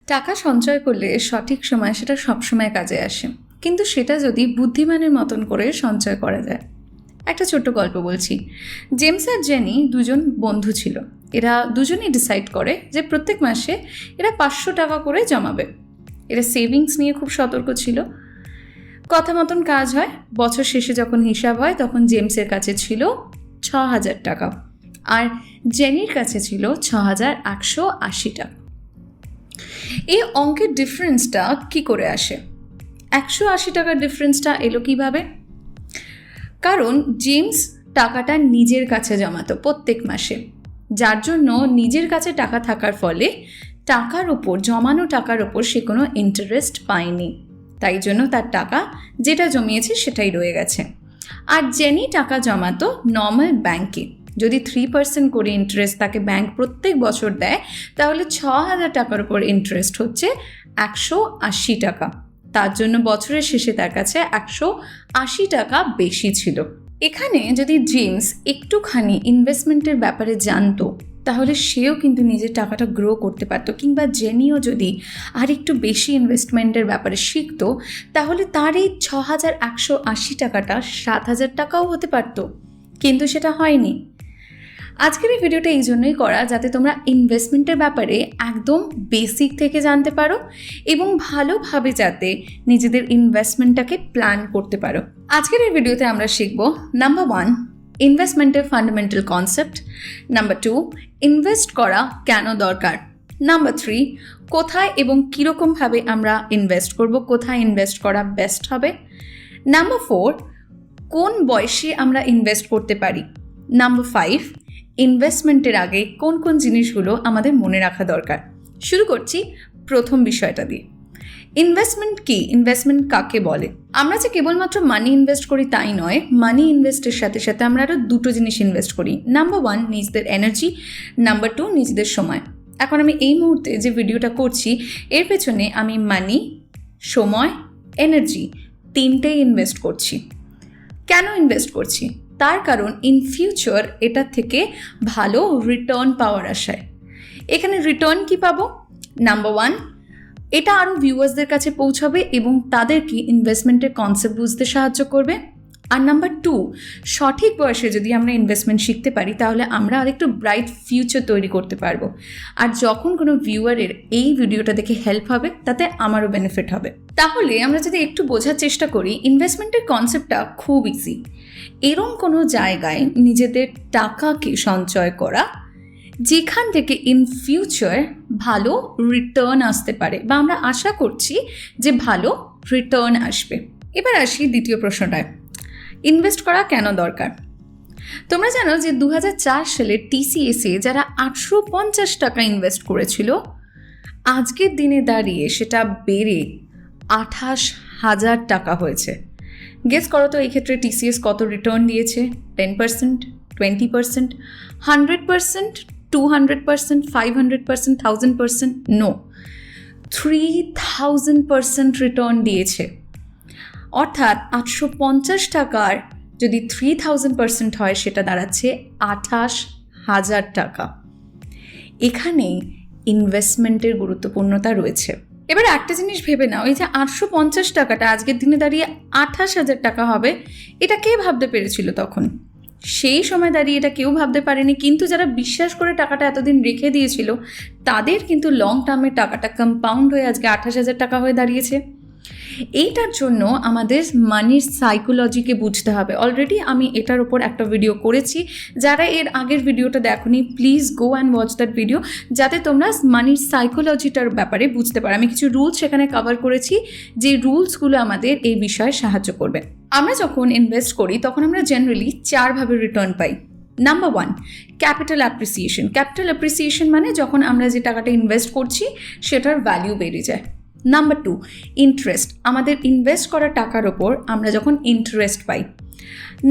টাকা সঞ্চয় করলে সঠিক সময় সেটা সবসময় কাজে আসে, কিন্তু সেটা যদি বুদ্ধিমানের মতন করে সঞ্চয় করা যায়। একটা ছোট্ট গল্প বলছি। জেমস আর জেনি দুজন বন্ধু ছিল। এরা দুজনেই ডিসাইড করে যে প্রত্যেক মাসে এরা 500 টাকা করে জমাবে। এরা সেভিংস নিয়ে খুব সতর্ক ছিল। কথা মতন কাজ হয়। বছর শেষে যখন হিসাব হয় তখন জেমসের কাছে ছিল 6,000 টাকা আর জেনির কাছে ছিল 6,180 টাকা। এই অঙ্কের ডিফারেন্সটা কি করে আসে? 180 টাকার ডিফারেন্সটা এলো কিভাবে? কারণ জেমস টাকাটা নিজের কাছে জমাতো প্রত্যেক মাসে, যার জন্য নিজের কাছে টাকা থাকার ফলে টাকার ওপর, জমানো টাকার ওপর সে কোনো ইন্টারেস্ট পায়নি। তাই জন্য তার টাকা যেটা জমিয়েছে সেটাই রয়ে গেছে। আর জেনি টাকা জমাতো নর্মাল ব্যাংকে। যদি 3% করে ইন্টারেস্ট তাকে ব্যাংক প্রত্যেক বছর দেয়, তাহলে 6,000 টাকার উপর ইন্টারেস্ট হচ্ছে 180 টাকা। তার জন্য বছরের শেষে তার কাছে 180 টাকা বেশি ছিল। এখানে যদি জেমস একটুখানি ইনভেস্টমেন্টের ব্যাপারে জানতো, তাহলে সেও কিন্তু নিজের টাকাটা গ্রো করতে পারতো, কিংবা জেনিও যদি আর একটু বেশি ইনভেস্টমেন্টের ব্যাপারে শিখতো, তাহলে তার এই 6,180 টাকাটা 7,000 টাকাও হতে পারতো। কিন্তু সেটা হয়নি। আজকের এই ভিডিওটা এই জন্যই করা, যাতে তোমরা ইনভেস্টমেন্টের ব্যাপারে একদম বেসিক থেকে জানতে পারো এবং ভালোভাবে যাতে নিজেদের ইনভেস্টমেন্টটাকে প্ল্যান করতে পারো। আজকের এই ভিডিওতে আমরা শিখব নাম্বার 1, ইনভেস্টমেন্টের ফান্ডামেন্টাল কনসেপ্ট। নাম্বার 2, ইনভেস্ট করা কেন দরকার। নাম্বার 3, কোথায় এবং কীরকমভাবে আমরা ইনভেস্ট করব, কোথায় ইনভেস্ট করা বেস্ট হবে। নাম্বার 4, কোন বয়সে আমরা ইনভেস্ট করতে পারি। নাম্বার 5, ইনভেস্টমেন্টের আগে কোন কোন জিনিসগুলো আমাদের মনে রাখা দরকার। শুরু করছি প্রথম বিষয়টা দিয়ে। ইনভেস্টমেন্ট কি? ইনভেস্টমেন্ট কাকে বলে? আমরা যে কেবলমাত্র মানি ইনভেস্ট করি তাই নয়, মানি ইনভেস্টের সাথে সাথে আমরা আরও দুটো জিনিস ইনভেস্ট করি। নাম্বার 1, নিজেদের এনার্জি। নাম্বার 2, নিজেদের সময়। এখন আমি এই মুহূর্তে যে ভিডিওটা করছি, এর পেছনে আমি মানি, সময়, এনার্জি তিনটেই ইনভেস্ট করছি। কেন ইনভেস্ট করছি? তার কারণ ইন ফিউচার এটা থেকে ভালো রিটার্ন পাওয়ার আশায়। এখানে রিটার্ন কি পাবো? নাম্বার 1, এটা আরও ভিউয়ার্সদের কাছে পৌঁছাবে এবং তাদেরকে ইনভেস্টমেন্টের কনসেপ্ট বুঝতে সাহায্য করবে। আর নাম্বার 2, সঠিক বয়সে যদি আমরা ইনভেস্টমেন্ট শিখতে পারি, তাহলে আমরা আরেকটু ব্রাইট ফিউচার তৈরি করতে পারবো। আর যখন কোনো ভিউয়ারের এই ভিডিওটা দেখে হেল্প হবে, তাতে আমারও বেনিফিট হবে। তাহলে আমরা যদি একটু বোঝার চেষ্টা করি, ইনভেস্টমেন্টের কনসেপ্টটা খুব ইজি। এরকম কোনো জায়গায় নিজেদের টাকাকে সঞ্চয় করা, যেখান থেকে ইন ফিউচার ভালো রিটার্ন আসতে পারে, বা আমরা আশা করছি যে ভালো রিটার্ন আসবে। এবার আসি দ্বিতীয় প্রশ্নটায়, ইনভেস্ট করা কেন দরকার। তোমরা জানো যে 2004 সালে TCS-এ যারা 850 টাকা ইনভেস্ট করেছিল, আজকের দিনে দাঁড়িয়ে সেটা বেড়ে 28,000 টাকা হয়েছে। গেস করো তো এই ক্ষেত্রে TCS কত রিটার্ন দিয়েছে? 10%, 20%, 100%, 200%, 500%, 1000%? নো, 3000% রিটার্ন দিয়েছে। অর্থাৎ 850 টাকার যদি 3000% হয়, সেটা দাঁড়াচ্ছে 28,000 টাকা। এখানে ইনভেস্টমেন্টের গুরুত্বপূর্ণতা রয়েছে। এবার একটা জিনিস ভেবে নাও, এই যে 850 টাকাটা আজকের দিনে দাঁড়িয়ে 28,000 টাকা হবে, এটা কে ভাবতে পেরেছিল তখন? সেই সময় দাঁড়িয়ে এটা কেউ ভাবতে পারেনি, কিন্তু যারা বিশ্বাস করে টাকাটা এতদিন রেখে দিয়েছিল, তাদের কিন্তু লং টার্মে টাকাটা কম্পাউন্ড হয়ে আজকে 28,000 টাকা হয়ে দাঁড়িয়েছে। এইটার জন্য আমাদের মানির সাইকোলজিকে বুঝতে হবে। অলরেডি আমি এটার ওপর একটা ভিডিও করেছি, যারা এর আগের ভিডিওটা দেখোনি, please go and watch that video, যাতে তোমরা মানির সাইকোলজিটার ব্যাপারে বুঝতে পারো। আমি কিছু রুলস সেখানে কভার করেছি, যে রুলসগুলো আমাদের এই বিষয়ে সাহায্য করবে। আমরা যখন ইনভেস্ট করি তখন আমরা জেনারেলি 4 ভাবে রিটার্ন পাই। Number 1, capital appreciation. Capital appreciation মানে যখন আমরা যে টাকাটা ইনভেস্ট করছি সেটার ভ্যালিউ বেড়ে যায়। Number 2, interest. আমাদের ইনভেস্ট করা টাকার ওপর আমরা যখন ইন্টারেস্ট পাই।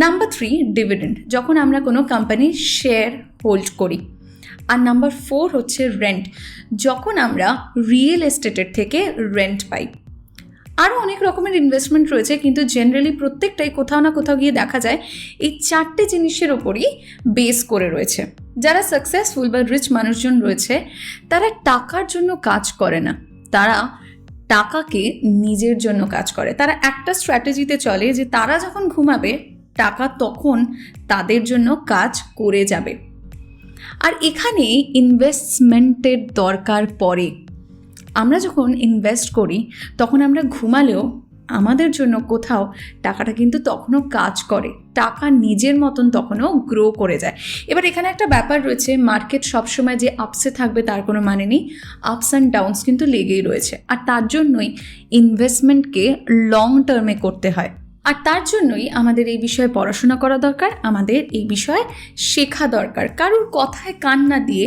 নাম্বার 3, ডিভিডেন্ড, যখন আমরা কোনো কোম্পানির শেয়ার হোল্ড করি। আর নাম্বার 4 হচ্ছে রেন্ট, যখন আমরা রিয়েল এস্টেটের থেকে রেন্ট পাই। আরও অনেক রকমের ইনভেস্টমেন্ট রয়েছে, কিন্তু জেনারেলি প্রত্যেকটাই কোথাও না কোথাও গিয়ে দেখা যায় এই 4টে জিনিসের ওপরই বেস করে রয়েছে। যারা সাকসেসফুল বা রিচ মানুষজন রয়েছে, তারা টাকার জন্য কাজ করে না, তারা টাকাকে নিজের জন্য কাজ করে। তারা একটা স্ট্র্যাটেজিতে চলে যে তারা যখন ঘুমাবে টাকা তখন তাদের জন্য কাজ করে যাবে। আর এখানে ইনভেস্টমেন্টের দরকার পড়ে। আমরা যখন ইনভেস্ট করি তখন আমরা ঘুমালেও আমাদের জন্য কোথাও টাকাটা কিন্তু তখনও কাজ করে, টাকা নিজের মতন তখনও গ্রো করে যায়। এবার এখানে একটা ব্যাপার রয়েছে, মার্কেট সবসময় যে আপসে থাকবে তার কোনো মানে নেই, আপস অ্যান্ড ডাউনস কিন্তু লেগেই রয়েছে। আর তার জন্যই ইনভেস্টমেন্টকে লং টার্মে করতে হয়। আর তার জন্যই আমাদের এই বিষয়ে পড়াশোনা করা দরকার, আমাদের এই বিষয়ে শেখা দরকার। কারোর কথায় কান না দিয়ে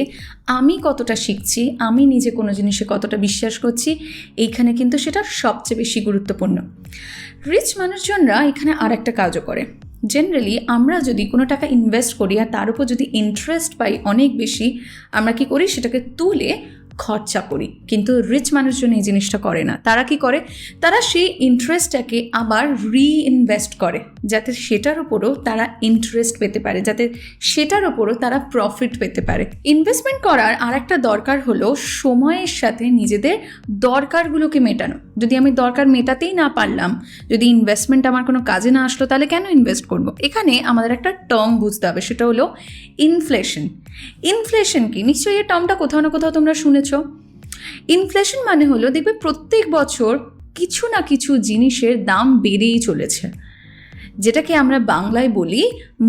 আমি কতটা শিখছি, আমি নিজে কোনো জিনিসে কতটা বিশ্বাস করছি, এইখানে কিন্তু সেটা সবচেয়ে বেশি গুরুত্বপূর্ণ। রিচ মানুষজনরা এখানে আর একটা কাজও করে। জেনারেলি আমরা যদি কোনো টাকা ইনভেস্ট করি আর তার উপর যদি ইন্টারেস্ট পাই অনেক বেশি, আমরা কি করি সেটাকে তুলে খরচা করি। কিন্তু রিচ মানুষজন এই জিনিসটা করে না। তারা কি করে, তারা সেই ইন্টারেস্টটাকে আবার রিইনভেস্ট করে, যাতে সেটার উপরও তারা ইন্টারেস্ট পেতে পারে, যাতে সেটার উপরও তারা প্রফিট পেতে পারে। ইনভেস্টমেন্ট করার আর একটা দরকার হলো সময়ের সাথে নিজেদের দরকারগুলোকে মেটানো। যদি আমি দরকার মেটাতেই না পারলাম, যদি ইনভেস্টমেন্ট আমার কোনো কাজে না আসলো, তাহলে কেন ইনভেস্ট করব? এখানে আমাদের একটা টার্ম বুঝতে হবে, সেটা হলো ইনফ্লেশন। ইনফ্লেশন কি? নিশ্চয়ই এই টার্মটা কোথাও না কোথাও তোমরা শুনেছ। ইনফ্লেশন মানে হলো, দেখবে প্রত্যেক বছর কিছু না কিছু জিনিসের দাম বেড়েই চলেছে, যেটাকে আমরা বাংলায় বলি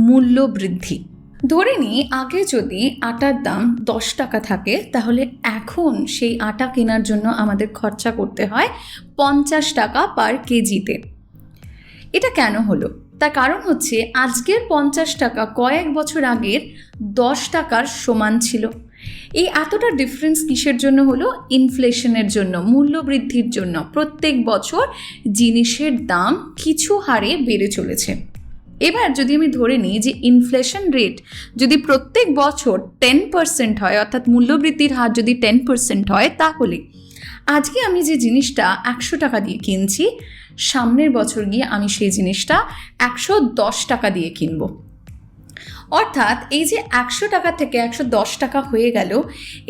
মূল্য বৃদ্ধি। ধরে নিই আগে যদি আটার দাম 10 টাকা থাকে, তাহলে এখন সেই আটা কেনার জন্য আমাদের খরচা করতে হয় 50 টাকা পার কেজিতে। এটা কেন হলো? তার কারণ হচ্ছে আজকের 50 টাকা কয়েক বছর আগের 10 টাকার সমান ছিল। এই এতটা ডিফারেন্স কিসের জন্য হলো? ইনফ্লেশনের জন্য, মূল্যবৃদ্ধির জন্য। প্রত্যেক বছর জিনিসের দাম কিছু হারে বেড়ে চলেছে। এবার যদি আমি ধরে নিই যে ইনফ্লেশন রেট যদি প্রত্যেক বছর 10% হয়, অর্থাৎ মূল্যবৃদ্ধির হার যদি 10% হয়, তাহলে আজকে আমি যে জিনিসটা 100 টাকা দিয়ে কিনছি, সামনের বছর গিয়ে আমি সেই জিনিসটা 110 টাকা দিয়ে কিনবো। অর্থাৎ এই যে 100 টাকা থেকে 110 টাকা হয়ে গেল,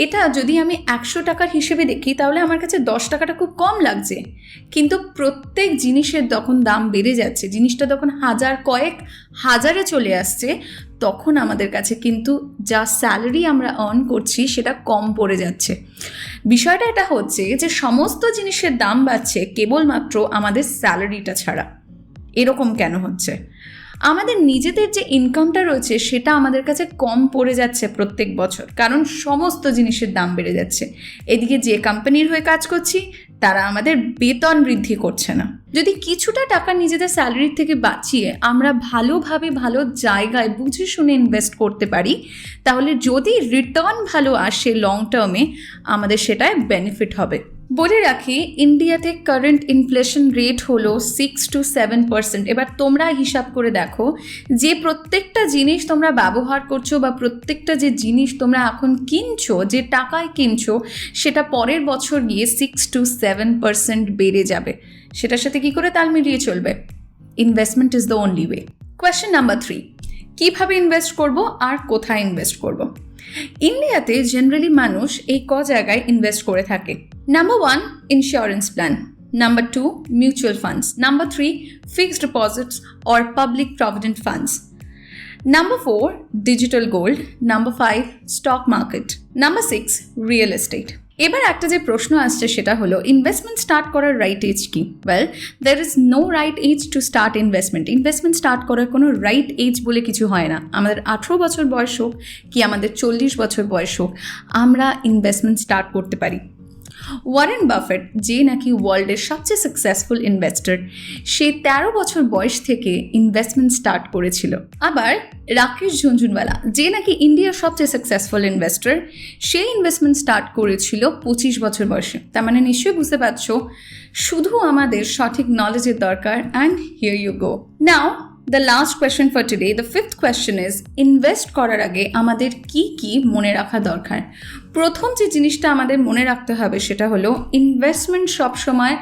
এটা যদি আমি 100 টাকার হিসেবে দেখি তাহলে আমার কাছে 10 টাকাটা খুব কম লাগছে। কিন্তু প্রত্যেক জিনিসের যখন দাম বেড়ে যাচ্ছে, জিনিসটা যখন কয়েক হাজারে চলে আসছে, তখন আমাদের কাছে কিন্তু যা স্যালারি আমরা আর্ন করছি সেটা কম পড়ে যাচ্ছে। বিষয়টা এটা হচ্ছে যে সমস্ত জিনিসের দাম বাড়ছে কেবলমাত্র আমাদের স্যালারিটা ছাড়া। এরকম কেন হচ্ছে? আমাদের নিজেদের যে ইনকামটা রয়েছে সেটা আমাদের কাছে কম পড়ে যাচ্ছে প্রত্যেক বছর, কারণ সমস্ত জিনিসের দাম বেড়ে যাচ্ছে। এদিকে যে কোম্পানির হয়ে কাজ করছি তারা আমাদের বেতন বৃদ্ধি করছে না। যদি কিছুটা টাকা নিজেদের স্যালারির থেকে বাঁচিয়ে আমরা ভালোভাবে ভালো জায়গায় বুঝে শুনে ইনভেস্ট করতে পারি, তাহলে যদি রিটার্ন ভালো আসে লং টার্মে, আমাদের সেটায় বেনিফিট হবে। বলে রাখি, ইন্ডিয়াতে কারেন্ট ইনফ্লেশন রেট হলো 6 to 7%। এবার তোমরা হিসাব করে দেখো যে প্রত্যেকটা জিনিস তোমরা ব্যবহার করছো বা প্রত্যেকটা যে জিনিস তোমরা এখন কিনছো, যে টাকায় কিনছো, সেটা পরের বছর গিয়ে 6 to 7% বেড়ে যাবে। সেটার সাথে কি করে তাল মিলিয়ে চলবে? Investment is the only way. Question number 3, কীভাবে ইনভেস্ট করব আর কোথায় ইনভেস্ট করব? ইন্ডিয়াতে জেনারেলি মানুষ এই জায়গায় ইনভেস্ট করে থাকে। Number 1, insurance plan. Number 2, mutual funds. Number 3, fixed deposits or public provident funds. Number 4, digital gold. Number 5, stock market. Number 6, real estate. এবার একটা যে প্রশ্ন আসছে সেটা হলো, ইনভেস্টমেন্ট স্টার্ট করার রাইট এজ কি? Well, there is no right age to start investment. Investment start করার কোনো রাইট এজ বলে কিছু হয় না। আমাদের 18 বছর বয়স হোক কি আমাদের 40 বছর বয়স হোক, আমরা ইনভেস্টমেন্ট স্টার্ট করতে পারি। ওয়ারেন বাফেট, যে নাকি ওয়ার্ল্ডের সবচেয়ে সাকসেসফুল ইনভেস্টর, সে 13 বছর বয়স থেকে ইনভেস্টমেন্ট স্টার্ট করেছিল। আবার রাকেশ ঝুনঝুনওয়ালা, যে নাকি ইন্ডিয়ার সবচেয়ে সাকসেসফুল ইনভেস্টর, সে ইনভেস্টমেন্ট স্টার্ট করেছিল 25 বছর বয়সে। তার মানে নিশ্চয়ই বুঝতে পারছো, শুধু আমাদের সঠিক নলেজের দরকার। And here you go. Now the last question for today, the 5th question is, invest করার আগে আমাদের কি কি মনে রাখা দরকার? প্রথম যে জিনিসটা আমাদের মনে রাখতে হবে সেটা হলো ইনভেস্টমেন্ট সবসময়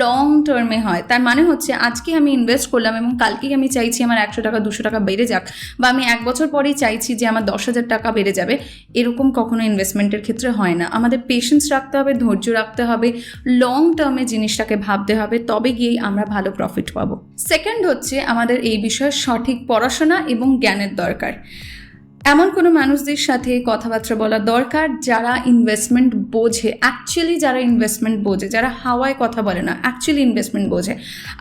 লং টার্মে হয়। তার মানে হচ্ছে আজকে আমি ইনভেস্ট করলাম এবং কালকেই আমি চাইছি আমার 100 টাকা 200 টাকা বেড়ে যাক, বা আমি 1 বছর পরেই চাইছি যে আমার 10,000 টাকা বেড়ে যাবে, এরকম কখনো ইনভেস্টমেন্টের ক্ষেত্রে হয় না। আমাদের পেশেন্স রাখতে হবে, ধৈর্য রাখতে হবে, লং টার্মে জিনিসটাকে ভাবতে হবে, তবে গিয়েই আমরা ভালো প্রফিট পাবো। সেকেন্ড হচ্ছে আমাদের এই বিষয়ে সঠিক পড়াশোনা এবং জ্ঞানের দরকার। এমন কোনো মানুষদের সাথে কথাবার্তা বলা দরকার যারা ইনভেস্টমেন্ট বোঝে, অ্যাকচুয়ালি যারা ইনভেস্টমেন্ট বোঝে, যারা হাওয়ায় কথা বলে না, অ্যাকচুয়ালি ইনভেস্টমেন্ট বোঝে।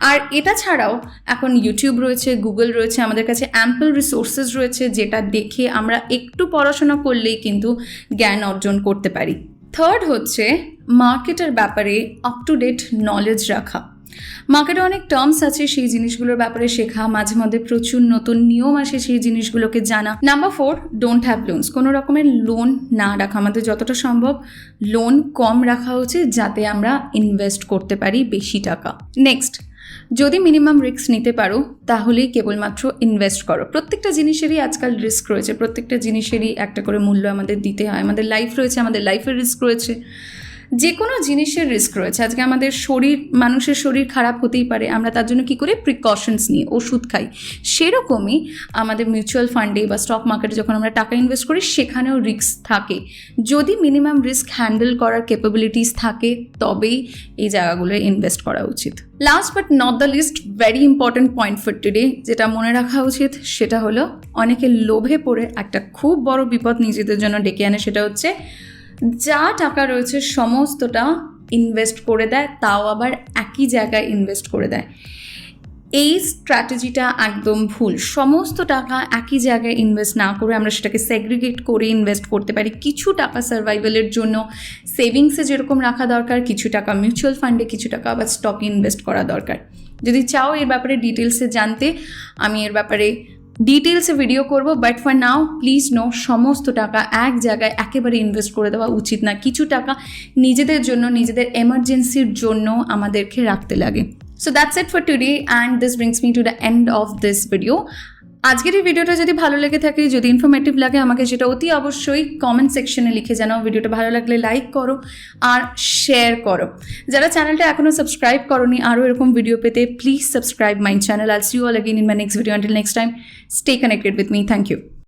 আর এটা ছাড়াও এখন ইউটিউব রয়েছে, গুগল রয়েছে, আমাদের কাছে অ্যাম্পল রিসোর্সেস রয়েছে, যেটা দেখে আমরা একটু পড়াশোনা করলেই কিন্তু জ্ঞান অর্জন করতে পারি। থার্ড হচ্ছে মার্কেটের ব্যাপারে আপ টু ডেট নলেজ রাখা। মার্কেটে অনেক টার্মস আছে, সেই জিনিসগুলোর ব্যাপারে শেখা, মাঝে মধ্যে প্রচুর নতুন নিয়ম আসে, সেই জিনিসগুলোকে জানা। Number 4, don't have loans. কোনো রকমের লোন না রাখা, আমাদের যতটা সম্ভব লোন কম রাখা উচিত যাতে আমরা ইনভেস্ট করতে পারি বেশি টাকা। নেক্সট, যদি মিনিমাম রিস্ক নিতে পারো তাহলেই কেবলমাত্র ইনভেস্ট করো। প্রত্যেকটা জিনিসেরই আজকাল রিস্ক রয়েছে, প্রত্যেকটা জিনিসেরই একটা করে মূল্য আমাদের দিতে হয়। আমাদের লাইফ রয়েছে, আমাদের লাইফের রিস্ক রয়েছে, যে কোনো জিনিসের রিস্ক রয়েছে। আজকে আমাদের মানুষের শরীর খারাপ হতেই পারে, আমরা তার জন্য কী করে প্রিকশনস নিই, ওষুধ খাই। সেরকমই আমাদের মিউচুয়াল ফান্ডে বা স্টক মার্কেটে যখন আমরা টাকা ইনভেস্ট করি সেখানেও রিস্ক থাকে। যদি মিনিমাম রিস্ক হ্যান্ডেল করার ক্যাপাবিলিটিস থাকে তবেই এই জায়গাগুলোয় ইনভেস্ট করা উচিত। Last but not the least, very important point for today, যেটা মনে রাখা উচিত সেটা হলো অনেকে লোভে পড়ে একটা খুব বড় বিপদ নিজেদের জন্য ডেকে আনে। সেটা হচ্ছে যা টাকা রয়েছে সমস্তটা ইনভেস্ট করে দেয়, তাও আবার একই জায়গায় ইনভেস্ট করে দেয়। এই স্ট্র্যাটেজিটা একদম ভুল। সমস্ত টাকা একই জায়গায় ইনভেস্ট না করে আমরা সেটাকে সেগ্রিগেট করে ইনভেস্ট করতে পারি। কিছু টাকা সার্ভাইভালের জন্য সেভিংসে যেরকম রাখা দরকার, কিছু টাকা মিউচুয়াল ফান্ডে, কিছু টাকা আবার স্টকে ইনভেস্ট করা দরকার। যদি চাও এর ব্যাপারে ডিটেলসে জানতে, আমি এর ব্যাপারে ডিটেলসে ভিডিও করব, but for now please know, সমস্ত টাকা এক জায়গায় একেবারে ইনভেস্ট করে দেওয়া উচিত না। কিছু টাকা নিজেদের জন্য, নিজেদের এমার্জেন্সির জন্য আমাদেরকে রাখতে লাগে। So that's it for today and this brings me to the end of this video. আজকের এই ভিডিওটা যদি ভালো লেগে থাকে, যদি ইনফরমেটিভ লাগে, আমাকে সেটা অতি অবশ্যই কমেন্ট সেকশনে লিখে জানাও। ভিডিওটা ভালো লাগলে লাইক করো আর শেয়ার করো। যারা চ্যানেলটা এখনও সাবস্ক্রাইব করোনি, আরও এরকম ভিডিও পেতে please subscribe my channel. I'll see you all again in my next video. Until next time, stay connected with me. Thank you.